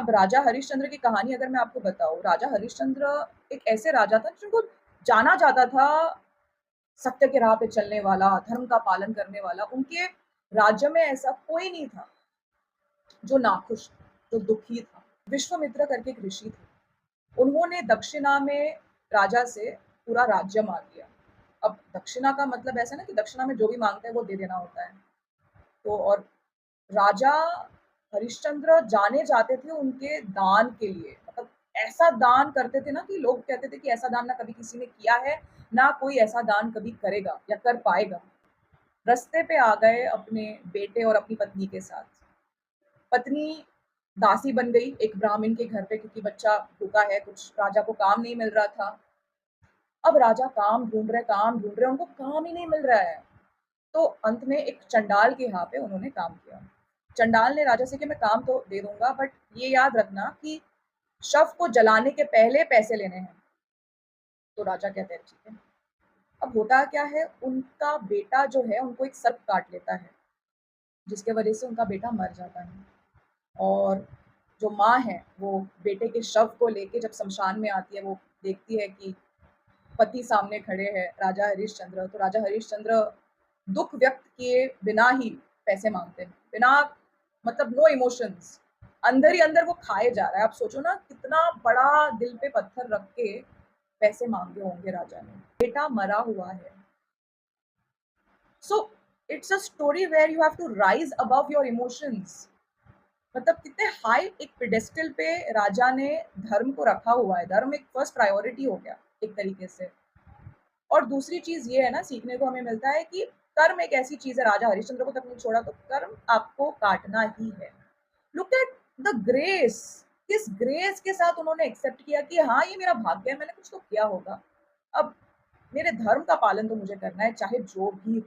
अब राजा हरिश्चंद्र की कहानी अगर मैं आपको बताऊँ, राजा हरिश्चंद्र एक ऐसे राजा था जिनको जाना जाता था सत्य के राह पे चलने वाला, धर्म का पालन करने वाला। उनके राज्य में ऐसा कोई नहीं था जो नाखुश था, जो दुखी था। विश्वामित्र करके एक ऋषि थे। उन्होंने दक्षिणा में राजा से पूरा राज्य माँग लिया। अब दक्षिणा का मतलब ऐसा ना कि दक्षिणा में जो भी माँगते हैं वो दे देना होता है। तो और राजा हरिश्चंद्र जाने जाते थे उनके दान के लिए। मतलब ऐसा दान करते थे ना कि लोग कहते थे कि ऐसा दान ना कभी किसी ने किया है, ना कोई ऐसा दान कभी करेगा या कर पाएगा। रास्ते पे आ गए अपने बेटे और अपनी पत्नी के साथ। पत्नी दासी बन गई एक ब्राह्मण के घर पे क्योंकि बच्चा भूखा है, कुछ राजा को काम नहीं मिल रहा था। अब राजा काम ढूँढ रहे हैं, उनको काम ही नहीं मिल रहा है। तो अंत में एक चंडाल के यहाँ पे उन्होंने काम किया। चंडाल ने राजा से कि मैं काम तो दे दूँगा बट ये याद रखना कि शव को जलाने के पहले पैसे लेने हैं। तो राजा कहते हैं ठीक है। अब होता क्या है उनका बेटा जो है उनको एक सर्प काट लेता है, जिसके वजह से उनका बेटा मर जाता है। और जो माँ है वो बेटे के शव को लेके जब शमशान में आती है, वो देखती है कि पति सामने खड़े हैं राजा हरिश्चंद्र। तो राजा हरिश्चंद्र दुःख व्यक्त किए बिना ही पैसे माँगते हैं, बिना मतलब नो इमोशंस। अंदर ही अंदर वो खाए जा रहा है। आप सोचो ना कितना बड़ा दिल पे पत्थर रख के पैसे माँगे होंगे राजा ने। बेटा मरा हुआ है। So it's a story where you have to rise above your emotions. मतलब कितने हाई एक पेडेस्टल पे राजा ने धर्म को रखा हुआ है। धर्म एक फर्स्ट प्रायोरिटी हो गया एक तरीके से। और दूसरी चीज़ ये है ना सीखने को हमें मिलता है कि कर्म एक ऐसी चीज़ है, राजा हरिश्चंद्र को तक नहीं छोड़ा तो कर्म आपको काटना ही है। लुक एट द ग्रेस, किस ग्रेस के साथ उन्होंने एक्सेप्ट किया कि हाँ, ये मेरा भाग्य है, मैंने कुछ तो किया होगा। अब मेरे धर्म का पालन तो मुझे करना है, चाहे जो भी